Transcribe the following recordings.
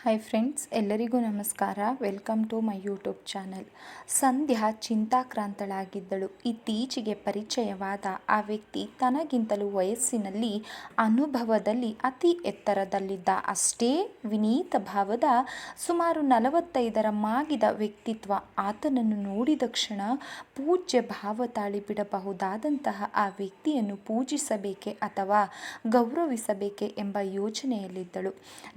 Hi friends, ಎಲ್ಲರಿಗೂ ನಮಸ್ಕಾರ. Welcome to my YouTube channel. Sandhya ಚಿಂತಾಕ್ರಾಂತಳಾಗಿದ್ದಳು. ಇತ್ತೀಚೆಗೆ ಪರಿಚಯವಾದ ಆ ವ್ಯಕ್ತಿ ತನಗಿಂತಲೂ ವಯಸ್ಸಿನಲ್ಲಿ, ಅನುಭವದಲ್ಲಿ ಅತಿ ಎತ್ತರದಲ್ಲಿದ್ದ. ಅಷ್ಟೇ ವಿನೀತ ಭಾವದ, ಸುಮಾರು 45ರ ಮಾಗಿದ ವ್ಯಕ್ತಿತ್ವ. ಆತನನ್ನು ನೋಡಿದ ಕ್ಷಣ ಪೂಜ್ಯ ಭಾವ ತಾಳಿಬಿಡಬಹುದಾದಂತಹ ಆ ವ್ಯಕ್ತಿಯನ್ನು ಪೂಜಿಸಬೇಕೆ ಅಥವಾ ಗೌರವಿಸಬೇಕೆ ಎಂಬ ಯೋಚನೆಯಲ್ಲಿದ್ದಳು.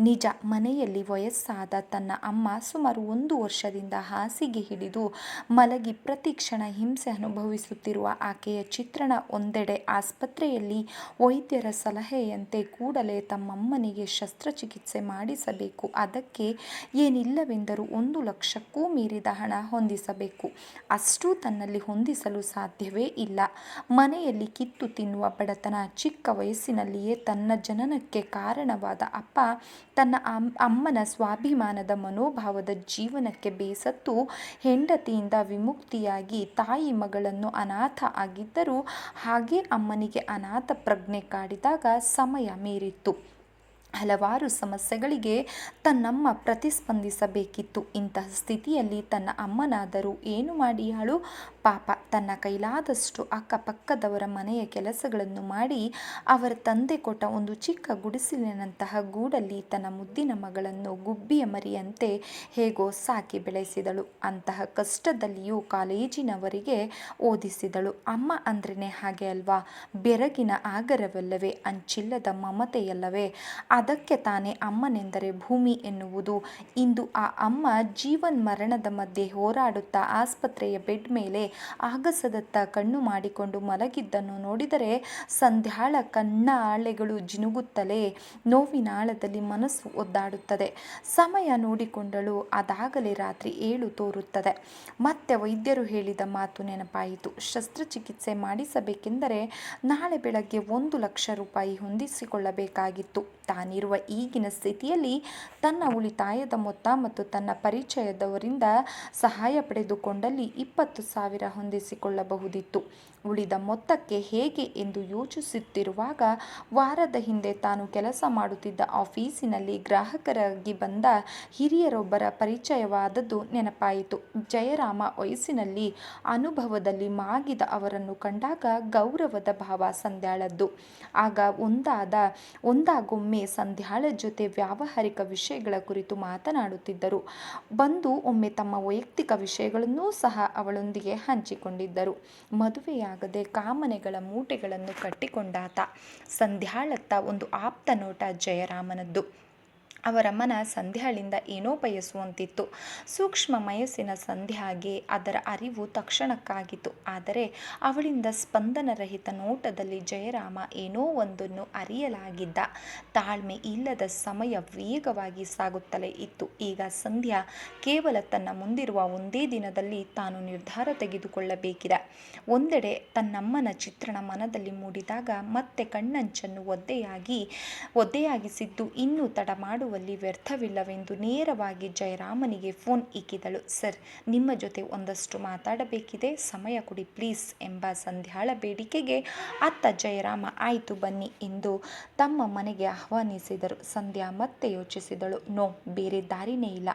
ನಿಜ, ಮನೆಯಲ್ಲಿ ವಯಸ್ಸಾದ ತನ್ನ ಅಮ್ಮ ಸುಮಾರು 1 ವರ್ಷದಿಂದ ಹಾಸಿಗೆ ಹಿಡಿದು ಮಲಗಿ ಪ್ರತಿ ಕ್ಷಣ ಹಿಂಸೆ ಅನುಭವಿಸುತ್ತಿರುವ ಆಕೆಯ ಚಿತ್ರಣ ಒಂದೆಡೆ. ಆಸ್ಪತ್ರೆಯಲ್ಲಿ ವೈದ್ಯರ ಸಲಹೆಯಂತೆ ಕೂಡಲೇ ತಮ್ಮಮ್ಮನಿಗೆ ಶಸ್ತ್ರಚಿಕಿತ್ಸೆ ಮಾಡಿಸಬೇಕು. ಅದಕ್ಕೆ ಏನಿಲ್ಲವೆಂದರೂ 1 ಲಕ್ಷಕ್ಕೂ ಮೀರಿದ ಹಣ ಹೊಂದಿಸಬೇಕು. ಅಷ್ಟೂ ತನ್ನಲ್ಲಿ ಹೊಂದಿಸಲು ಸಾಧ್ಯವೇ ಇಲ್ಲ. ಮನೆಯಲ್ಲಿ ಕಿತ್ತು ತಿನ್ನುವ ಬಡತನ. ಚಿಕ್ಕ ವಯಸ್ಸಿನಲ್ಲಿಯೇ ತನ್ನ ಜನನಕ್ಕೆ ಕಾರಣವಾದ ಅಪ್ಪ ತನ್ನ ಅಮ್ಮನ ಸ್ವಾಭಿಮಾನದ ಮನೋಭಾವದ ಜೀವನಕ್ಕೆ ಬೇಸತ್ತು ಹೆಂಡತಿಯಿಂದ ವಿಮುಕ್ತಿಯಾಗಿ ತಾಯಿ ಮಗಳನ್ನು ಅನಾಥ ಆಗಿದ್ದರೂ ಹಾಗೇ ಅಮ್ಮನಿಗೆ ಅನಾಥ ಪ್ರಜ್ಞೆ ಕಾಡಿದಾಗ ಸಮಯ ಮೀರಿತ್ತು. ಹಲವಾರು ಸಮಸ್ಯೆಗಳಿಗೆ ತನ್ನಮ್ಮ ಪ್ರತಿಸ್ಪಂದಿಸಬೇಕಿತ್ತು. ಇಂತಹ ಸ್ಥಿತಿಯಲ್ಲಿ ತನ್ನ ಅಮ್ಮನಾದರೂ ಏನು ಮಾಡಿಯಾಳು ಪಾಪ. ತನ್ನ ಕೈಲಾದಷ್ಟು ಅಕ್ಕಪಕ್ಕದವರ ಮನೆಯ ಕೆಲಸಗಳನ್ನು ಮಾಡಿ ಅವರ ತಂದೆ ಕೊಟ್ಟ ಒಂದು ಚಿಕ್ಕ ಗುಡಿಸಲಿನಂತಹ ಗೂಡಲ್ಲಿ ತನ್ನ ಮುದ್ದಿನ ಮಗಳನ್ನು ಗುಬ್ಬಿಯ ಮರಿಯಂತೆ ಹೇಗೋ ಸಾಕಿ ಬೆಳೆಸಿದಳು. ಅಂತಹ ಕಷ್ಟದಲ್ಲಿಯೂ ಕಾಲೇಜಿನವರಿಗೆ ಓದಿಸಿದಳು. ಅಮ್ಮ ಅಂದ್ರೇ ಹಾಗೆ ಅಲ್ವಾ, ಬೆರಗಿನ ಆಗರವಲ್ಲವೇ, ಅಂಚಿಲ್ಲದ ಮಮತೆಯಲ್ಲವೇ. ಅದಕ್ಕೆ ತಾನೇ ಅಮ್ಮನೆಂದರೆ ಭೂಮಿ ಎನ್ನುವುದು. ಇಂದು ಆ ಅಮ್ಮ ಜೀವನ್ಮರಣದ ಮಧ್ಯೆ ಹೋರಾಡುತ್ತಾ ಆಸ್ಪತ್ರೆಯ ಬೆಡ್ ಮೇಲೆ ಆಗಸದತ್ತ ಕಣ್ಣು ಮಾಡಿಕೊಂಡು ಮಲಗಿದ್ದನ್ನು ನೋಡಿದರೆ ಸಂಧ್ಯಾಳ ಕಣ್ಣಾಳೆಗಳು ಜಿನುಗುತ್ತಲೇ ನೋವಿನಾಳದಲ್ಲಿ ಮನಸ್ಸು ಒದ್ದಾಡುತ್ತದೆ. ಸಮಯ ನೋಡಿಕೊಂಡಳು. ಅದಾಗಲೇ ರಾತ್ರಿ 7 ತೋರುತ್ತದೆ. ಮತ್ತೆ ವೈದ್ಯರು ಹೇಳಿದ ಮಾತು ನೆನಪಾಯಿತು. ಶಸ್ತ್ರಚಿಕಿತ್ಸೆ ಮಾಡಿಸಬೇಕೆಂದರೆ ನಾಳೆ ಬೆಳಗ್ಗೆ 1 ಲಕ್ಷ ರೂಪಾಯಿ ಹೊಂದಿಸಿಕೊಳ್ಳಬೇಕಾಗಿತ್ತು. ತಾನಿರುವ ಈಗಿನ ಸ್ಥಿತಿಯಲ್ಲಿ ತನ್ನ ಉಳಿತಾಯದ ಮೊತ್ತ ಮತ್ತು ತನ್ನ ಪರಿಚಯದವರಿಂದ ಸಹಾಯ ಪಡೆದುಕೊಂಡಲ್ಲಿ 20,000 ಹೊಂದಿಸಿಕೊಳ್ಳಬಹುದಿತ್ತು. ಉಳಿದ ಮೊತ್ತಕ್ಕೆ ಹೇಗೆ ಎಂದು ಯೋಚಿಸುತ್ತಿರುವಾಗ ವಾರದ ಹಿಂದೆ ತಾನು ಕೆಲಸ ಮಾಡುತ್ತಿದ್ದ ಆಫೀಸಿನಲ್ಲಿ ಗ್ರಾಹಕರಾಗಿ ಬಂದ ಹಿರಿಯರೊಬ್ಬರ ಪರಿಚಯವಾದದ್ದು ನೆನಪಾಯಿತು. ಜಯರಾಮ ವಯಸ್ಸಿನಲ್ಲಿ, ಅನುಭವದಲ್ಲಿ ಮಾಗಿದ ಅವರನ್ನು ಕಂಡಾಗ ಗೌರವದ ಭಾವ ಸಂಧ್ಯಾಳದ್ದು. ಆಗ ಒಂದಾಗೊಮ್ಮೆ ಸಂಧ್ಯಾಳ ಜೊತೆ ವ್ಯಾವಹಾರಿಕ ವಿಷಯಗಳ ಕುರಿತು ಮಾತನಾಡುತ್ತಿದ್ದರು. ಬಂದು ಒಮ್ಮೆ ತಮ್ಮ ವೈಯಕ್ತಿಕ ವಿಷಯಗಳನ್ನೂ ಸಹ ಅವಳೊಂದಿಗೆ ಹಂಚಿಕೊಂಡಿದ್ದರು. ಮದುವೆಯಾಗದೆ ಕಾಮನೆಗಳ ಮೂಟೆಗಳನ್ನು ಕಟ್ಟಿಕೊಂಡಾತ. ಸಂಧ್ಯಾಳತ್ತ ಒಂದು ಆಪ್ತ ನೋಟ ಜಯರಾಮನದ್ದು. ಅವರ ಮನ ಸಂಧ್ಯಾಳಿಂದ ಏನೋ ಬಯಸುವಂತಿತ್ತು. ಸೂಕ್ಷ್ಮ ಮನಸ್ಸಿನ ಸಂಧ್ಯಾಗೆ ಅದರ ಅರಿವು ತಕ್ಷಣಕ್ಕಾಗಿತ್ತು. ಆದರೆ ಅವಳಿಂದ ಸ್ಪಂದನರಹಿತ ನೋಟದಲ್ಲಿ ಜಯರಾಮ ಏನೋ ಒಂದನ್ನು ಅರಿಯಲಾಗಿದ್ದ. ತಾಳ್ಮೆ ಇಲ್ಲದ ಸಮಯ ವೇಗವಾಗಿ ಸಾಗುತ್ತಲೇ ಇತ್ತು. ಈಗ ಸಂಧ್ಯಾ ಕೇವಲ ತನ್ನ ಮುಂದಿರುವ ಒಂದೇ ದಿನದಲ್ಲಿ ತಾನು ನಿರ್ಧಾರ ತೆಗೆದುಕೊಳ್ಳಬೇಕಿದೆ. ಒಂದೆಡೆ ತನ್ನಮ್ಮನ ಚಿತ್ರಣ ಮನದಲ್ಲಿ ಮೂಡಿದಾಗ ಮತ್ತೆ ಕಣ್ಣಂಚನ್ನು ಒದ್ದೆಯಾಗಿಸಿದ್ದು ಇನ್ನೂ ತಡ ಮಾಡುವಲ್ಲಿ ವ್ಯರ್ಥವಿಲ್ಲವೆಂದು ನೇರವಾಗಿ ಜಯರಾಮನಿಗೆ ಫೋನ್ ಇಕ್ಕಿದಳು. ಸರ್, ನಿಮ್ಮ ಜೊತೆ ಒಂದಷ್ಟು ಮಾತಾಡಬೇಕಿದೆ, ಸಮಯ ಕೊಡಿ ಪ್ಲೀಸ್ ಎಂಬ ಸಂಧ್ಯಾಳ ಬೇಡಿಕೆಗೆ ಅತ್ತ ಜಯರಾಮ ಆಯಿತು ಬನ್ನಿ ಎಂದು ತಮ್ಮ ಮನೆಗೆ ಆಹ್ವಾನಿಸಿದರು. ಸಂಧ್ಯಾ ಮತ್ತೆ ಯೋಚಿಸಿದಳು. ನೋ, ಬೇರೆ ದಾರಿನೇ ಇಲ್ಲ.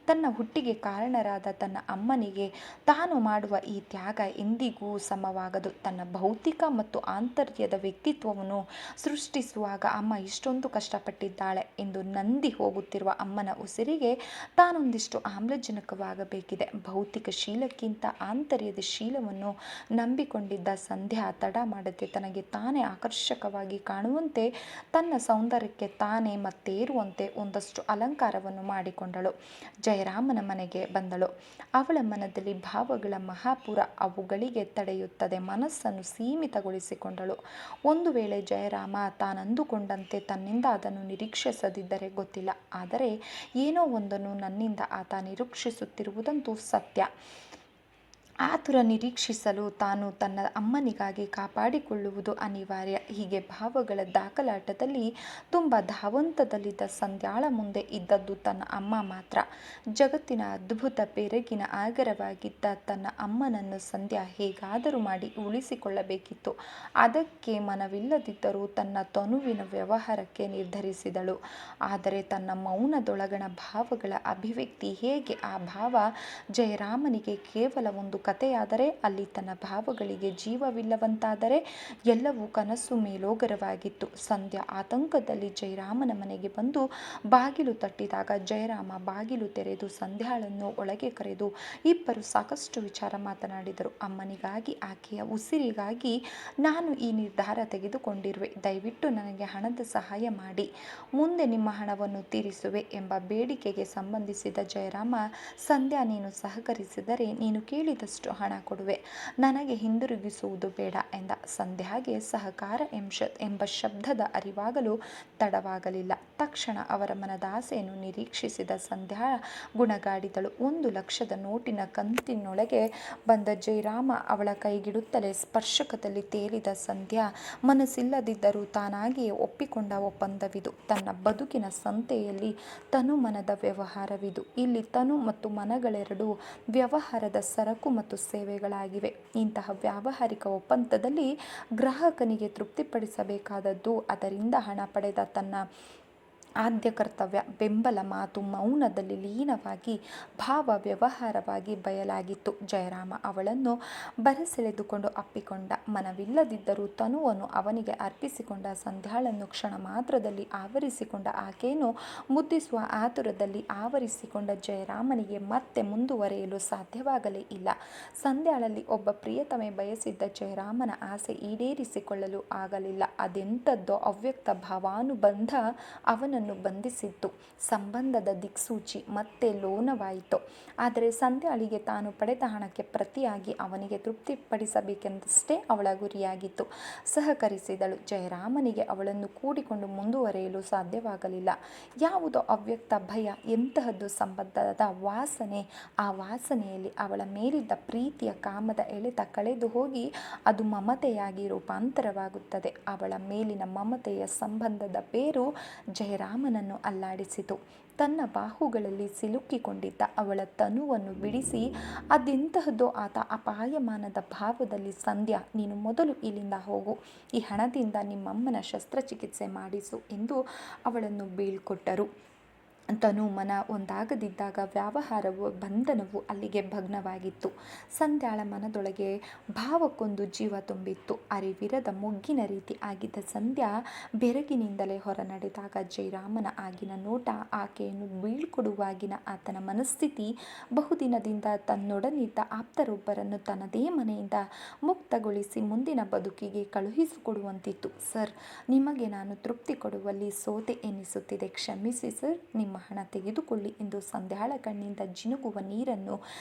ತನ್ನ ಹುಟ್ಟಿಗೆ ಕಾರಣರಾದ ತನ್ನ ಅಮ್ಮನಿಗೆ ತಾನು ಮಾಡುವ ಈ ತ್ಯಾಗ ಎಂದಿಗೂ ಸಮವಾಗದು. ತನ್ನ ಭೌತಿಕ ಮತ್ತು ಆಂತರ್ಯದ ವ್ಯಕ್ತಿತ್ವವನ್ನು ಸೃಷ್ಟಿಸುವಾಗ ಅಮ್ಮ ಇಷ್ಟೊಂದು ಕಷ್ಟಪಟ್ಟಿದ್ದಾಳೆ ಎಂದು ನಂದಿ ಹೋಗುತ್ತಿರುವ ಅಮ್ಮನ ಉಸಿರಿಗೆ ತಾನೊಂದಿಷ್ಟು ಆಮ್ಲಜನಕವಾಗಬೇಕಿದೆ. ಭೌತಿಕ ಶೀಲಕ್ಕಿಂತ ಆಂತರ್ಯದ ಶೀಲವನ್ನು ನಂಬಿಕೊಂಡಿದ್ದ ಸಂಧ್ಯಾ ತಡ ಮಾಡದೆ ತನಗೆ ತಾನೇ ಆಕರ್ಷಕವಾಗಿ ಕಾಣುವಂತೆ, ತನ್ನ ಸೌಂದರ್ಯಕ್ಕೆ ತಾನೇ ಮತ್ತೇರುವಂತೆ ಒಂದಷ್ಟು ಅಲಂಕಾರವನ್ನು ಮಾಡಿಕೊಂಡಳು. ಜಯರಾಮನ ಮನೆಗೆ ಬಂದಳು. ಅವಳ ಮನದಲ್ಲಿ ಭಾವಗಳ ಮಹಾಪುರ. ಅವುಗಳಿಗೆ ತಡೆಯುತ್ತದೆ ಮನಸ್ಸನ್ನು ಸೀಮಿತಗೊಳಿಸಿಕೊಂಡಳು. ಒಂದು ವೇಳೆ ಜಯರಾಮ ತಾನಂದುಕೊಂಡಂತೆ ತನ್ನಿಂದ ಅದನ್ನು ನಿರೀಕ್ಷಿಸದಿದ್ದರೆ ಗೊತ್ತಿಲ್ಲ. ಆದರೆ ಏನೋ ಒಂದನ್ನು ನನ್ನಿಂದ ಆತ ನಿರೀಕ್ಷಿಸುತ್ತಿರುವುದಂತೂ ಸತ್ಯ. ಆತುರ ನಿರೀಕ್ಷಿಸಲು ತಾನು ತನ್ನ ಅಮ್ಮನಿಗಾಗಿ ಕಾಪಾಡಿಕೊಳ್ಳುವುದು ಅನಿವಾರ್ಯ. ಹೀಗೆ ಭಾವಗಳ ದಾಖಲಾಟದಲ್ಲಿ ತುಂಬ ಧಾವಂತದಲ್ಲಿದ್ದ ಸಂಧ್ಯಾಳ ಮುಂದೆ ಇದ್ದದ್ದು ತನ್ನ ಅಮ್ಮ ಮಾತ್ರ. ಜಗತ್ತಿನ ಅದ್ಭುತ ಬೆರಗಿನ ಆಗರವಾಗಿದ್ದ ತನ್ನ ಅಮ್ಮನನ್ನು ಸಂಧ್ಯಾ ಹೇಗಾದರೂ ಮಾಡಿ ಉಳಿಸಿಕೊಳ್ಳಬೇಕಿತ್ತು. ಅದಕ್ಕೆ ಮನವಿಲ್ಲದಿದ್ದರೂ ತನ್ನ ತನುವಿನ ವ್ಯವಹಾರಕ್ಕೆ ನಿರ್ಧರಿಸಿದಳು. ಆದರೆ ತನ್ನ ಮೌನದೊಳಗಣ ಭಾವಗಳ ಅಭಿವ್ಯಕ್ತಿ ಹೇಗೆ? ಆ ಭಾವ ಜಯರಾಮನಿಗೆ ಕೇವಲ ಒಂದು ಕಥೆಯಾದರೆ, ಅಲ್ಲಿ ತನ್ನ ಭಾವಗಳಿಗೆ ಜೀವವಿಲ್ಲವಂತಾದರೆ ಎಲ್ಲವೂ ಕನಸು ಮೇಲೋಗರವಾಗಿತ್ತು. ಸಂಧ್ಯಾ ಆತಂಕದಲ್ಲಿ ಜಯರಾಮನ ಮನೆಗೆ ಬಂದು ಬಾಗಿಲು ತಟ್ಟಿದಾಗ ಜಯರಾಮ ಬಾಗಿಲು ತೆರೆದು ಸಂಧ್ಯಾಳನ್ನು ಒಳಗೆ ಕರೆದು ಇಬ್ಬರು ಸಾಕಷ್ಟು ವಿಚಾರ ಮಾತನಾಡಿದರು. ಅಮ್ಮನಿಗಾಗಿ, ಆಕೆಯ ಉಸಿರಿಗಾಗಿ ನಾನು ಈ ನಿರ್ಧಾರ ತೆಗೆದುಕೊಂಡಿರುವೆ. ದಯವಿಟ್ಟು ನನಗೆ ಹಣದ ಸಹಾಯ ಮಾಡಿ, ಮುಂದೆ ನಿಮ್ಮ ಹಣವನ್ನು ತೀರಿಸುವೆ ಎಂಬ ಬೇಡಿಕೆಗೆ ಸಂಬಂಧಿಸಿದ ಜಯರಾಮ, ಸಂಧ್ಯಾ ನೀನು ಸಹಕರಿಸಿದರೆ ನೀನು ಕೇಳಿದಷ್ಟು ಹಣ ಕೊಡುವೆ, ನನಗೆ ಹಿಂದಿರುಗಿಸುವುದು ಬೇಡ ಎಂದ. ಸಂಧ್ಯಾಗೆ ಸಹಕಾರ ಎಂಬ ಶಬ್ದದ ಅರಿವಾಗಲು ತಡವಾಗಲಿಲ್ಲ. ತಕ್ಷಣ ಅವರ ಮನದಾಸೆಯನ್ನು ನಿರೀಕ್ಷಿಸಿದ ಸಂಧ್ಯಾ ಗುಣಗಾಡಿದಳು. 1,00,000 ನೋಟಿನ ಕಂತಿನೊಳಗೆ ಬಂದ ಜಯರಾಮ ಅವಳ ಕೈಗಿಡುತ್ತಲೇ ಸ್ಪರ್ಶಕದಲ್ಲಿ ತೇಲಿದ ಸಂಧ್ಯಾ ಮನಸ್ಸಿಲ್ಲದಿದ್ದರೂ ತಾನಾಗಿಯೇ ಒಪ್ಪಿಕೊಂಡ ಒಪ್ಪಂದವಿದು. ತನ್ನ ಬದುಕಿನ ಸಂತೆಯಲ್ಲಿ ತನು ಮನದ ವ್ಯವಹಾರವಿದು. ಇಲ್ಲಿ ತನು ಮತ್ತು ಮನಗಳೆರಡೂ ವ್ಯವಹಾರದ ಸರಕು ಮತ್ತು ಸೇವೆಗಳಾಗಿವೆ. ಇಂತಹ ವ್ಯಾವಹಾರಿಕ ಒಪ್ಪಂದದಲ್ಲಿ ಗ್ರಾಹಕನಿಗೆ ತೃಪ್ತಿಪಡಿಸಬೇಕಾದದ್ದು, ಅದರಿಂದ ಹಣ ಪಡೆದ ತನ್ನ ಆದ್ಯ ಕರ್ತವ್ಯ. ಬೆಂಬಲ ಮಾತು ಮೌನದಲ್ಲಿ ಲೀನವಾಗಿ ಭಾವ ವ್ಯವಹಾರವಾಗಿ ಬಯಲಾಗಿತ್ತು. ಜಯರಾಮ ಅವಳನ್ನು ಬರಸೆಳೆದುಕೊಂಡು ಅಪ್ಪಿಕೊಂಡ. ಮನವಿಲ್ಲದಿದ್ದರೂ ತನುವನ್ನು ಅವನಿಗೆ ಅರ್ಪಿಸಿಕೊಂಡ. ಸಂಧ್ಯಾಳನ್ನು ಕ್ಷಣ ಮಾತ್ರದಲ್ಲಿ ಆವರಿಸಿಕೊಂಡ ಆಕೆಯನ್ನು ಮುದ್ದಿಸುವ ಆತುರದಲ್ಲಿ ಆವರಿಸಿಕೊಂಡ ಜಯರಾಮನಿಗೆ ಮತ್ತೆ ಮುಂದುವರೆಯಲು ಸಾಧ್ಯವಾಗಲೇ ಇಲ್ಲ. ಸಂಧ್ಯಾಳಲ್ಲಿ ಒಬ್ಬ ಪ್ರಿಯತಮೆ ಬಯಸಿದ್ದ ಜಯರಾಮನ ಆಸೆ ಈಡೇರಿಸಿಕೊಳ್ಳಲು ಆಗಲಿಲ್ಲ. ಅದೆಂಥದ್ದೋ ಅವ್ಯಕ್ತ ಭಾವಾನುಬಂಧ ಅವನನ್ನು ಬಂಧಿಸಿತ್ತು. ಸಂಬಂಧದ ದಿಕ್ಸೂಚಿ ಮತ್ತೆ ಲೋನವಾಯಿತು. ಆದರೆ ಸಂಧ್ಯಾಳಿಗೆ ತಾನು ಪಡೆದ ಹಣಕ್ಕೆ ಪ್ರತಿಯಾಗಿ ಅವನಿಗೆ ತೃಪ್ತಿಪಡಿಸಬೇಕೆಂದಷ್ಟೇ ಅವಳ ಗುರಿಯಾಗಿತ್ತು. ಸಹಕರಿಸಿದಳು. ಜಯರಾಮನಿಗೆ ಅವಳನ್ನು ಕೂಡಿಕೊಂಡು ಮುಂದುವರೆಯಲು ಸಾಧ್ಯವಾಗಲಿಲ್ಲ. ಯಾವುದೋ ಅವ್ಯಕ್ತ ಭಯ, ಎಂತಹದ್ದು ಸಂಬಂಧದ ವಾಸನೆ. ಆ ವಾಸನೆಯಲ್ಲಿ ಅವಳ ಮೇಲಿದ್ದ ಪ್ರೀತಿಯ ಕಾಮದ ಎಳೆತ ಕಳೆದು ಹೋಗಿ ಅದು ಮಮತೆಯಾಗಿ ರೂಪಾಂತರವಾಗುತ್ತದೆ. ಅವಳ ಮೇಲಿನ ಮಮತೆಯ ಸಂಬಂಧದ ಬೇರು ಜಯರಾಮನನ್ನು ಅಲ್ಲಾಡಿಸಿತು. ತನ್ನ ಬಾಹುಗಳಲ್ಲಿ ಸಿಲುಕಿಕೊಂಡಿದ್ದ ಅವಳ ತನುವನ್ನು ಬಿಡಿಸಿ ಅದೆಂತಹದ್ದೋ ಆತ ಅಪಾಯಮಾನದ ಭಾವದಲ್ಲಿ, ಸಂಧ್ಯಾ ನೀನು ಮೊದಲು ಇಲ್ಲಿಂದ ಹೋಗು, ಈ ಹಣದಿಂದ ನಿಮ್ಮಮ್ಮನ ಶಸ್ತ್ರಚಿಕಿತ್ಸೆ ಮಾಡಿಸು ಎಂದು ಅವಳನ್ನು ಬೀಳ್ಕೊಟ್ಟರು. ತನು ಮನ ಒಂದಾಗದಿದ್ದಾಗ ವ್ಯವಹಾರವು ಬಂಧನವು ಅಲ್ಲಿಗೆ ಭಗ್ನವಾಗಿತ್ತು. ಸಂಧ್ಯಾಳ ಮನದೊಳಗೆ ಭಾವಕ್ಕೊಂದು ಜೀವ ತುಂಬಿತ್ತು. ಅರಿವಿರದ ಮೊಗ್ಗಿನ ರೀತಿ ಆಗಿದ್ದ ಸಂಧ್ಯಾ ಬೆರಗಿನಿಂದಲೇ ಹೊರ ನಡೆದಾಗ ಜಯರಾಮನ ಆಗಿನ ನೋಟ, ಆಕೆಯನ್ನು ಬೀಳ್ಕೊಡುವಾಗಿನ ಆತನ ಮನಸ್ಥಿತಿ, ಬಹುದಿನದಿಂದ ತನ್ನೊಡನಿದ್ದ ಆಪ್ತರೊಬ್ಬರನ್ನು ತನ್ನದೇ ಮನೆಯಿಂದ ಮುಕ್ತಗೊಳಿಸಿ ಮುಂದಿನ ಬದುಕಿಗೆ ಕಳುಹಿಸಿಕೊಡುವಂತಿತ್ತು. ಸರ್, ನಿಮಗೆ ನಾನು ತೃಪ್ತಿ ಕೊಡುವಲ್ಲಿ ಸೋತೆ ಎನ್ನಿಸುತ್ತಿದೆ. ಕ್ಷಮಿಸಿ ಸರ್, ನಿಮ್ಮ ಹಣ ತೆಗೆದುಕೊಳ್ಳಿ ಎಂದು ಸಂಧ್ಯಾಳ ಕಣ್ಣಿಂದ ಜಿನುಗುವ ನೀರನ್ನು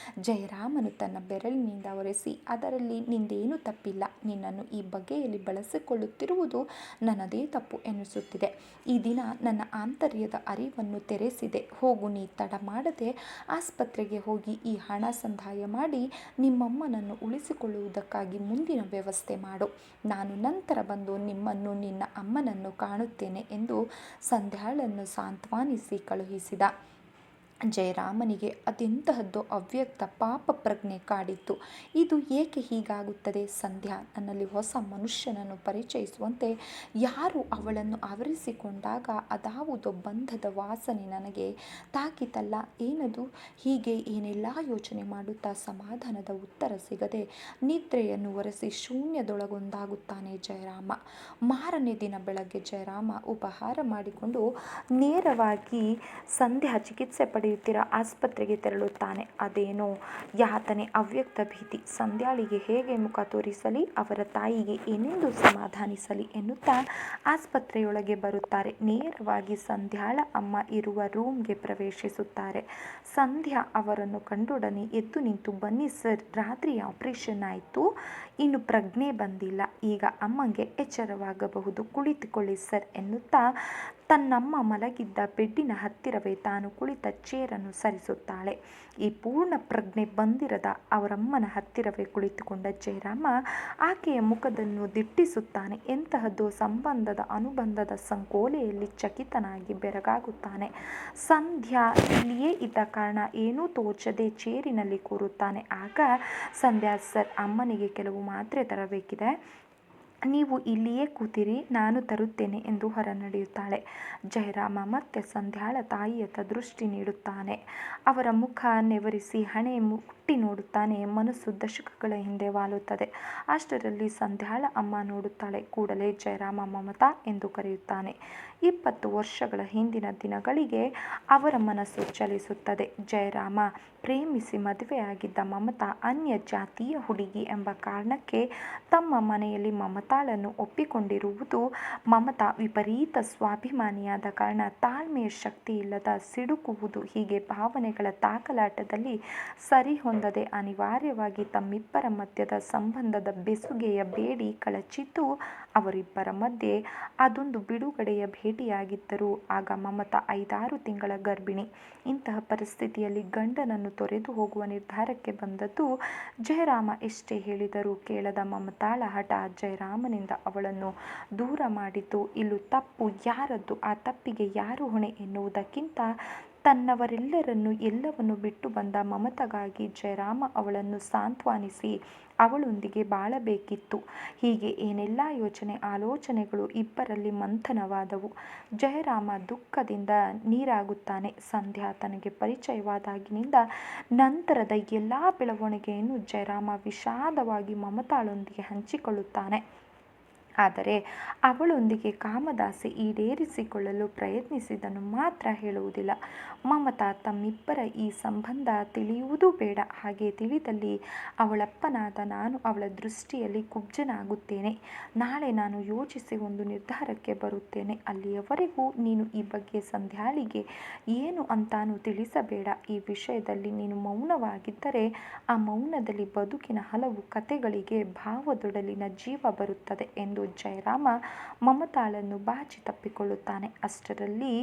ಜಯರಾಮನು ತನ್ನ ಬೆರಳಿನಿಂದ ಒರೆಸಿ, ಅದರಲ್ಲಿ ನಿಂದೇನೂ ತಪ್ಪಿಲ್ಲ. ನಿನ್ನನ್ನು ಈ ಬಗೆಯಲ್ಲಿ ಬಳಸಿಕೊಳ್ಳುತ್ತಿರುವುದು ನನ್ನದೇ ತಪ್ಪು ಎನ್ನಿಸುತ್ತಿದೆ. ಈ ದಿನ ನನ್ನ ಆಂತರ್ಯದ ಅರಿವನ್ನು ತೆರೆಸಿದೆ. ಹೋಗು, ನೀ ತಡ ಮಾಡದೆ ಆಸ್ಪತ್ರೆಗೆ ಹೋಗಿ ಈ ಹಣ ಸಂದಾಯ ಮಾಡಿ ನಿಮ್ಮಮ್ಮನನ್ನು ಉಳಿಸಿಕೊಳ್ಳುವುದಕ್ಕಾಗಿ ಮುಂದಿನ ವ್ಯವಸ್ಥೆ ಮಾಡು. ನಾನು ನಂತರ ಬಂದು ನಿಮ್ಮನ್ನು, ನಿನ್ನ ಅಮ್ಮನನ್ನು ಕಾಣುತ್ತೇನೆ ಎಂದು ಸಂಧ್ಯಾಳನ್ನು ಸಾಂತ್ವನಿಸಿ ಕಳುಹಿಸಿದ. ಜಯರಾಮನಿಗೆ ಅದೆಂತಹದ್ದೋ ಅವ್ಯಕ್ತ ಪಾಪ ಪ್ರಜ್ಞೆ ಕಾಡಿತ್ತು. ಇದು ಏಕೆ ಹೀಗಾಗುತ್ತದೆ? ಸಂಧ್ಯಾ ನನ್ನಲ್ಲಿ ಹೊಸ ಮನುಷ್ಯನನ್ನು ಪರಿಚಯಿಸುವಂತೆ ಯಾರು ಅವಳನ್ನು ಆವರಿಸಿಕೊಂಡಾಗ ಅದಾವುದೋ ಬಂಧದ ವಾಸನೆ ನನಗೆ ತಾಕಿತಲ್ಲ. ಏನದು? ಹೀಗೆ ಏನೆಲ್ಲ ಯೋಚನೆ ಮಾಡುತ್ತಾ ಸಮಾಧಾನದ ಉತ್ತರ ಸಿಗದೆ ನಿದ್ರೆಯನ್ನು ಒರೆಸಿ ಶೂನ್ಯದೊಳಗೊಂದಾಗುತ್ತಾನೆ ಜಯರಾಮ. ಮಾರನೇ ದಿನ ಬೆಳಗ್ಗೆ ಜಯರಾಮ ಉಪಹಾರ ಮಾಡಿಕೊಂಡು ನೇರವಾಗಿ ಸಂಧ್ಯಾ ಚಿಕಿತ್ಸೆ ಪಡೆಯುತ್ತಿರೋ ಆಸ್ಪತ್ರೆಗೆ ತೆರಳುತ್ತಾನೆ. ಅದೇನೋ ಯಾತನೆ, ಅವ್ಯಕ್ತ ಭೀತಿ. ಸಂಧ್ಯಾಳಿಗೆ ಹೇಗೆ ಮುಖ ತೋರಿಸಲಿ, ಅವರ ತಾಯಿಗೆ ಏನೆಂದು ಸಮಾಧಾನಿಸಲಿ ಎನ್ನುತ್ತಾ ಆಸ್ಪತ್ರೆಯೊಳಗೆ ಬರುತ್ತಾರೆ. ನೇರವಾಗಿ ಸಂಧ್ಯಾಳ ಅಮ್ಮ ಇರುವ ರೂಮ್ಗೆ ಪ್ರವೇಶಿಸುತ್ತಾರೆ. ಸಂಧ್ಯಾ ಅವರನ್ನು ಕಂಡೊಡನೆ ಎದ್ದು ನಿಂತು, ಬನ್ನಿ ಸರ್, ರಾತ್ರಿ ಆಪರೇಷನ್ ಆಯಿತು, ಇನ್ನು ಪ್ರಜ್ಞೆ ಬಂದಿಲ್ಲ, ಈಗ ಅಮ್ಮಂಗೆ ಎಚ್ಚರವಾಗಬಹುದು, ಕುಳಿತುಕೊಳ್ಳಿ ಸರ್ ಎನ್ನುತ್ತಾ ತನ್ನಮ್ಮ ಮಲಗಿದ್ದ ಬೆಡ್ಡಿನ ಹತ್ತಿರವೇ ತಾನು ಕುಳಿತ ಚೇರನ್ನು ಸರಿಸುತ್ತಾಳೆ. ಈ ಪೂರ್ಣ ಪ್ರಜ್ಞೆ ಬಂದಿರದ ಅವರಮ್ಮನ ಹತ್ತಿರವೇ ಕುಳಿತುಕೊಂಡ ಜಯರಾಮ ಆಕೆಯ ಮುಖದನ್ನು ದಿಟ್ಟಿಸುತ್ತಾನೆ. ಎಂತಹದ್ದೋ ಸಂಬಂಧದ ಅನುಬಂಧದ ಸಂಕೋಲೆಯಲ್ಲಿ ಚಕಿತನಾಗಿ ಬೆರಗಾಗುತ್ತಾನೆ. ಸಂಧ್ಯಾ ಇಲ್ಲಿಯೇ ಇದ್ದ ಕಾರಣ ಏನೂ ತೋಚದೆ ಚೇರಿನಲ್ಲಿ ಕೂರುತ್ತಾನೆ. ಆಗ ಸಂಧ್ಯಾ, ಸರ್, ಅಮ್ಮನಿಗೆ ಕೆಲವು ಮಾತ್ರೆ ತರಬೇಕಿದೆ, ನೀವು ಇಲ್ಲಿಯೇ ಕೂತಿರಿ, ನಾನು ತರುತ್ತೇನೆ ಎಂದು ಹೊರ ನಡೆಯುತ್ತಾಳೆ. ಜಯರಾಮ ಮತ್ತೆ ಸಂಧ್ಯಾಳ ತಾಯಿಯತ್ತ ದೃಷ್ಟಿ ನೀಡುತ್ತಾನೆ. ಅವರ ಮುಖ ನೆವರಿಸಿ ಹಣೆ ಮುಟ್ಟಿ ನೋಡುತ್ತಾನೆ. ಮನಸ್ಸು ದಶಕಗಳ ಹಿಂದೆ ವಾಲುತ್ತದೆ. ಅಷ್ಟರಲ್ಲಿ ಸಂಧ್ಯಾಳ ಅಮ್ಮ ನೋಡುತ್ತಾಳೆ. ಕೂಡಲೇ ಜಯರಾಮ ಮಮತಾ ಎಂದು ಕರೆಯುತ್ತಾನೆ. 20 ವರ್ಷಗಳ ಹಿಂದಿನ ದಿನಗಳಿಗೆ ಅವರ ಮನಸ್ಸು ಚಲಿಸುತ್ತದೆ. ಜಯರಾಮ ಪ್ರೇಮಿಸಿ ಮದುವೆಯಾಗಿದ್ದ ಮಮತಾ ಅನ್ಯ ಜಾತಿಯ ಹುಡುಗಿ ಎಂಬ ಕಾರಣಕ್ಕೆ ತಮ್ಮ ಮನೆಯಲ್ಲಿ ಮಮತಾಳನ್ನು ಒಪ್ಪಿಕೊಂಡಿರುವುದು, ಮಮತಾ ವಿಪರೀತ ಸ್ವಾಭಿಮಾನಿಯಾದ ಕಾರಣ ತಾಳ್ಮೆಯ ಶಕ್ತಿ ಇಲ್ಲದ ಸಿಡುಕುವುದು, ಹೀಗೆ ಭಾವನೆಗಳ ತಾಕಲಾಟದಲ್ಲಿ ಸರಿಹೊಂದದೆ ಅನಿವಾರ್ಯವಾಗಿ ತಮ್ಮಿಬ್ಬರ ಮಧ್ಯದ ಸಂಬಂಧದ ಬೆಸುಗೆಯ ಬೇಡಿ ಕಳಚಿದ್ದು ಅವರಿಬ್ಬರ ಮಧ್ಯೆ ಅದೊಂದು ಬಿಡುಗಡೆಯ ಭೇಟಿಯಾಗಿದ್ದರು. ಆಗ ಮಮತಾ 5-6 ತಿಂಗಳ ಗರ್ಭಿಣಿ. ಇಂತಹ ಪರಿಸ್ಥಿತಿಯಲ್ಲಿ ಗಂಡನನ್ನು ತೊರೆದು ಹೋಗುವ ನಿರ್ಧಾರಕ್ಕೆ ಬಂದದ್ದು. ಜಯರಾಮ ಎಷ್ಟೇ ಹೇಳಿದರೂ ಕೇಳದ ಮಮತಾಳ ಹಠ ಜಯರಾಮನಿಂದ ಅವಳನ್ನು ದೂರ ಮಾಡಿತು. ಇಲ್ಲೂ ತಪ್ಪು ಯಾರದ್ದು, ಆ ತಪ್ಪಿಗೆ ಯಾರು ಹೊಣೆ ಎನ್ನುವುದಕ್ಕಿಂತ ತನ್ನವರೆಲ್ಲರನ್ನು ಎಲ್ಲವನ್ನು ಬಿಟ್ಟು ಬಂದ ಮಮತಾಗಾಗಿ ಜಯರಾಮ ಅವಳನ್ನು ಸಾಂತ್ವನಿಸಿ ಅವಳೊಂದಿಗೆ ಬಾಳಬೇಕಿತ್ತು. ಹೀಗೆ ಏನೆಲ್ಲ ಯೋಚನೆ ಆಲೋಚನೆಗಳು ಇಬ್ಬರಲ್ಲಿ ಮಂಥನವಾದವು. ಜಯರಾಮ ದುಃಖದಿಂದ ನೀರಾಗುತ್ತಾನೆ. ಸಂಧ್ಯಾ ತನಗೆ ಪರಿಚಯವಾದಾಗಿನಿಂದ ನಂತರದ ಎಲ್ಲ ಬೆಳವಣಿಗೆಯನ್ನು ಜಯರಾಮ ವಿಷಾದವಾಗಿ ಮಮತಾಳೊಂದಿಗೆ ಹಂಚಿಕೊಳ್ಳುತ್ತಾನೆ. ಆದರೆ ಅವಳೊಂದಿಗೆ ಕಾಮದಾಸೆ ಈಡೇರಿಸಿಕೊಳ್ಳಲು ಪ್ರಯತ್ನಿಸಿದನು ಮಾತ್ರ ಹೇಳುವುದಿಲ್ಲ. ಮಮತಾ ತಮ್ಮಿಬ್ಬರ ಈ ಸಂಬಂಧ ತಿಳಿಯುವುದೂ ಬೇಡ. ಹಾಗೆ ತಿಳಿದಲ್ಲಿ ಅವಳಪ್ಪನಾದ ನಾನು ಅವಳ ದೃಷ್ಟಿಯಲ್ಲಿ ಕುಬ್ಜನಾಗುತ್ತೇನೆ. ನಾಳೆ ನಾನು ಯೋಚಿಸಿ ಒಂದು ನಿರ್ಧಾರಕ್ಕೆ ಬರುತ್ತೇನೆ. ಅಲ್ಲಿಯವರೆಗೂ ನೀನು ಈ ಬಗ್ಗೆ ಸಂಧ್ಯಾಳಿಗೆ ಏನು ಅಂತಾನೂ ತಿಳಿಸಬೇಡ. ಈ ವಿಷಯದಲ್ಲಿ ನೀನು ಮೌನವಾಗಿದ್ದರೆ ಆ ಮೌನದಲ್ಲಿ ಬದುಕಿನ ಹಲವು ಕಥೆಗಳಿಗೆ ಭಾವದೊಡಲಿನ ಜೀವ ಬರುತ್ತದೆ ಎಂದು ಜಯರಾಮ ಮಮತಾಳನ್ನು ಬಾಚಿ ತಪ್ಪಿಕೊಳ್ಳುತ್ತಾನೆ. ಅಷ್ಟರಲ್ಲಿ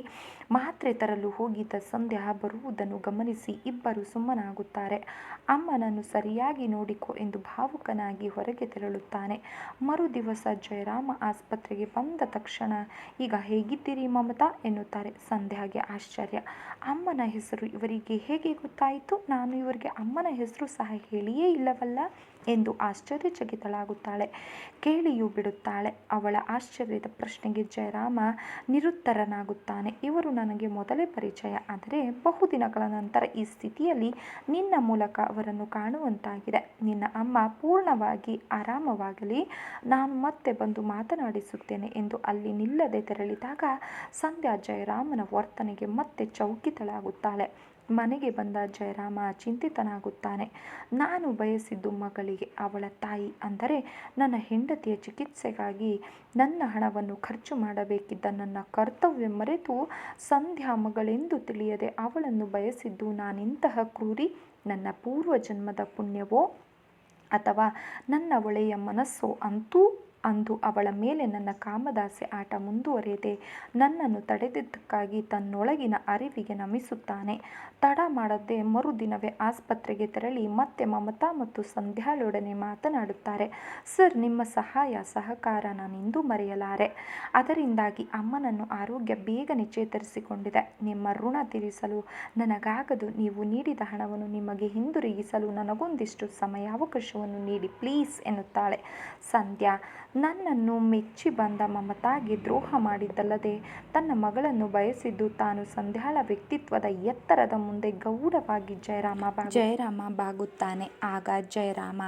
ಮಾತ್ರೆ ತರಲು ಹೋಗಿದ್ದ ಸಂಧ್ಯಾ ಬರುವುದನ್ನು ಗಮನಿಸಿ ಇಬ್ಬರು ಸುಮ್ಮನಾಗುತ್ತಾರೆ. ಅಮ್ಮನನ್ನು ಸರಿಯಾಗಿ ನೋಡಿಕೊ ಎಂದು ಭಾವುಕನಾಗಿ ಹೊರಗೆ ತೆರಳುತ್ತಾನೆ. ಮರುದಿವಸ ಜಯರಾಮ ಆಸ್ಪತ್ರೆಗೆ ಬಂದ ತಕ್ಷಣ, ಈಗ ಹೇಗಿದ್ದೀರಿ ಮಮತಾ ಎನ್ನುತ್ತಾರೆ. ಸಂಧ್ಯಾಗೆ ಆಶ್ಚರ್ಯ. ಅಮ್ಮನ ಹೆಸರು ಇವರಿಗೆ ಹೇಗೆ ಗೊತ್ತಾಯಿತು? ನಾನು ಇವರಿಗೆ ಅಮ್ಮನ ಹೆಸರು ಸಹ ಹೇಳಿಯೇ ಇಲ್ಲವಲ್ಲ ಎಂದು ಆಶ್ಚರ್ಯಚಕಿತಳಾಗುತ್ತಾಳೆ. ಕೇಳಿಯೂ ಬಿಡುತ್ತಾಳೆ. ಅವಳ ಆಶ್ಚರ್ಯದ ಪ್ರಶ್ನೆಗೆ ಜಯರಾಮ ನಿರುತ್ತರನಾಗುತ್ತಾನೆ. ಇವರು ನನಗೆ ಮೊದಲೇ ಪರಿಚಯ, ಆದರೆ ಬಹುದಿನಗಳ ನಂತರ ಈ ಸ್ಥಿತಿಯಲ್ಲಿ ನಿನ್ನ ಮೂಲಕ ಅವರನ್ನು ಕಾಣುವಂತಾಗಿದೆ. ನಿನ್ನ ಅಮ್ಮ ಪೂರ್ಣವಾಗಿ ಆರಾಮವಾಗಲಿ, ನಾನು ಮತ್ತೆ ಬಂದು ಮಾತನಾಡಿಸುತ್ತೇನೆ ಎಂದು ಅಲ್ಲಿ ನಿಲ್ಲದೆ ತೆರಳಿದಾಗ ಸಂಧ್ಯಾ ಜಯರಾಮನ ವರ್ತನೆಗೆ ಮತ್ತೆ ಚೌಕಿತಳಾಗುತ್ತಾಳೆ. ಮನೆಗೆ ಬಂದ ಜಯರಾಮ ಚಿಂತಿತನಾಗುತ್ತಾನೆ. ನಾನು ಬಯಸಿದ್ದು ಮಗಳಿಗೆ, ಅವಳ ತಾಯಿ ಅಂದರೆ ನನ್ನ ಹೆಂಡತಿಯ ಚಿಕಿತ್ಸೆಗಾಗಿ ನನ್ನ ಹಣವನ್ನು ಖರ್ಚು ಮಾಡಬೇಕಿದ್ದ ನನ್ನ ಕರ್ತವ್ಯ ಮರೆತು ಸಂಧ್ಯಾ ಮಗಳೆಂದು ತಿಳಿಯದೆ ಅವಳನ್ನು ಬಯಸಿದ್ದು ನಾನಿಂತಹ ಕ್ರೂರಿ? ನನ್ನ ಪೂರ್ವಜನ್ಮದ ಪುಣ್ಯವೋ ಅಥವಾ ನನ್ನ ಒಳೆಯ ಮನಸ್ಸೋ? ಅಂದು ಅವಳ ಮೇಲೆ ನನ್ನ ಕಾಮದಾಸೆ ಆಟ ಮುಂದುವರೆಯದೆ ನನ್ನನ್ನು ತಡೆದಿದ್ದಕ್ಕಾಗಿ ತನ್ನೊಳಗಿನ ಅರಿವಿಗೆ ನಮಿಸುತ್ತಾನೆ. ತಡ ಮಾಡದೆ ಮರುದಿನವೇ ಆಸ್ಪತ್ರೆಗೆ ತೆರಳಿ ಮತ್ತೆ ಮಮತಾ ಮತ್ತು ಸಂಧ್ಯಾಳೊಡನೆ ಮಾತನಾಡುತ್ತಾರೆ. ಸರ್, ನಿಮ್ಮ ಸಹಾಯ ಸಹಕಾರ ನಾನೆಂದೂ ಮರೆಯಲಾರೆ. ಅದರಿಂದಾಗಿ ಅಮ್ಮನನ್ನು ಆರೋಗ್ಯ ಬೇಗನೆ ಚೇತರಿಸಿಕೊಂಡಿದೆ. ನಿಮ್ಮ ಋಣ ತೀರಿಸಲು ನನಗಾಗದು. ನೀವು ನೀಡಿದ ಹಣವನ್ನು ನಿಮಗೆ ಹಿಂದಿರುಗಿಸಲು ನನಗೊಂದಿಷ್ಟು ಸಮಯಾವಕಾಶವನ್ನು ನೀಡಿ ಪ್ಲೀಸ್ ಎನ್ನುತ್ತಾಳೆ. ಸಂಧ್ಯಾ ನನ್ನನ್ನು ಮೆಚ್ಚಿ ಬಂದ ಮಮತಾಗೆ ದ್ರೋಹ ಮಾಡಿದ್ದಲ್ಲದೆ ತನ್ನ ಮಗಳನ್ನು ಬಯಸಿದ್ದು ತಾನು. ಸಂಧ್ಯಾಳ ವ್ಯಕ್ತಿತ್ವದ ಎತ್ತರದ ಮುಂದೆ ಗೌಡವಾಗಿ ಜಯರಾಮ ಬಾಗುತ್ತಾನೆ. ಆಗ ಜಯರಾಮ,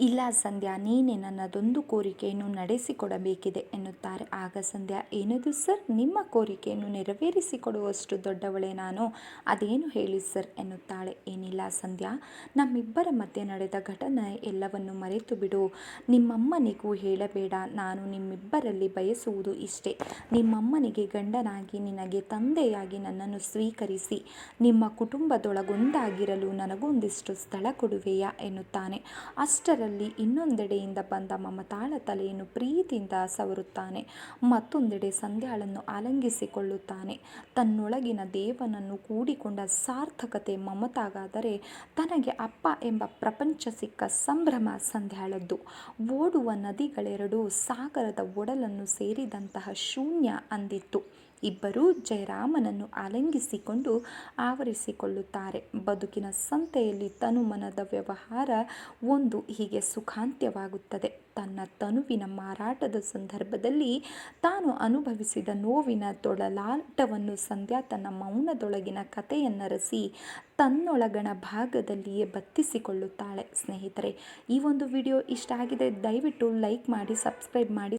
ಇಲ್ಲ ಸಂಧ್ಯಾ, ನೀನೇ ನನ್ನದೊಂದು ಕೋರಿಕೆಯನ್ನು ನಡೆಸಿಕೊಡಬೇಕಿದೆ ಎನ್ನುತ್ತಾರೆ. ಆಗ ಸಂಧ್ಯಾ, ಏನದು ಸರ್? ನಿಮ್ಮ ಕೋರಿಕೆಯನ್ನು ನೆರವೇರಿಸಿಕೊಡುವಷ್ಟು ದೊಡ್ಡವಳೇ ನಾನು? ಅದೇನು ಹೇಳಿ ಸರ್ ಎನ್ನುತ್ತಾಳೆ. ಏನಿಲ್ಲ ಸಂಧ್ಯಾ, ನಮ್ಮಿಬ್ಬರ ಮಧ್ಯೆ ನಡೆದ ಘಟನೆ ಎಲ್ಲವನ್ನು ಮರೆತು ಬಿಡು. ನಿಮ್ಮಮ್ಮನಿಗೂ ಹೇಳಬೇಡ. ಬೇಡ. ನಾನು ನಿಮ್ಮಿಬ್ಬರಲ್ಲಿ ಬಯಸುವುದು ಇಷ್ಟೇ. ನಿಮ್ಮಮ್ಮನಿಗೆ ಗಂಡನಾಗಿ ನಿನಗೆ ತಂದೆಯಾಗಿ ನನ್ನನ್ನು ಸ್ವೀಕರಿಸಿ ನಿಮ್ಮ ಕುಟುಂಬದೊಳಗೊಂದಾಗಿರಲು ನನಗೊಂದಿಷ್ಟು ಸ್ಥಳ ಕೊಡುವೆಯಾ ಎನ್ನುತ್ತಾನೆ. ಅಷ್ಟರಲ್ಲಿ ಇನ್ನೊಂದೆಡೆಯಿಂದ ಬಂದ ಮಮತಾಳ ತಲೆಯನ್ನು ಪ್ರೀತಿಯಿಂದ ಸವರುತ್ತಾನೆ. ಮತ್ತೊಂದೆಡೆ ಸಂಧ್ಯಾಳನ್ನು ಆಲಂಗಿಸಿಕೊಳ್ಳುತ್ತಾನೆ. ತನ್ನೊಳಗಿನ ದೇವನನ್ನು ಕೂಡಿಕೊಂಡ ಸಾರ್ಥಕತೆ ಮಮತಾಗಾದರೆ ತನಗೆ ಅಪ್ಪ ಎಂಬ ಪ್ರಪಂಚ ಸಿಕ್ಕ ಸಂಭ್ರಮ ಸಂಧ್ಯಾಳದ್ದು. ಓಡುವ ನದಿಗಳೆರಡೂ ಸಾಗರದ ಒಡಲನ್ನು ಸೇರಿದಂತಹ ಶೂನ್ಯ ಅಂದಿತ್ತು. ಇಬ್ಬರೂ ಜಯರಾಮನನ್ನು ಆಲಿಂಗಿಸಿಕೊಂಡು ಆವರಿಸಿಕೊಳ್ಳುತ್ತಾರೆ. ಬದುಕಿನ ಸಂತೆಯಲ್ಲಿ ತನುಮನದ ವ್ಯವಹಾರ ಒಂದು ಹೀಗೆ ಸುಖಾಂತ್ಯವಾಗುತ್ತದೆ. ತನ್ನ ತನುವಿನ ಮಾರಾಟದ ಸಂದರ್ಭದಲ್ಲಿ ತಾನು ಅನುಭವಿಸಿದ ನೋವಿನ ತೊಳಲಾಟವನ್ನು ಸಂಧ್ಯಾ ತನ್ನ ಮೌನದೊಳಗಿನ ಕಥೆಯನ್ನರಸಿ ತನ್ನೊಳಗಣ ಭಾಗದಲ್ಲಿಯೇ ಬತ್ತಿಸಿಕೊಳ್ಳುತ್ತಾಳೆ. ಸ್ನೇಹಿತರೆ, ಈ ಒಂದು ವಿಡಿಯೋ ಇಷ್ಟ ಆಗಿದೆ, ದಯವಿಟ್ಟು ಲೈಕ್ ಮಾಡಿ, ಸಬ್ಸ್ಕ್ರೈಬ್ ಮಾಡಿ.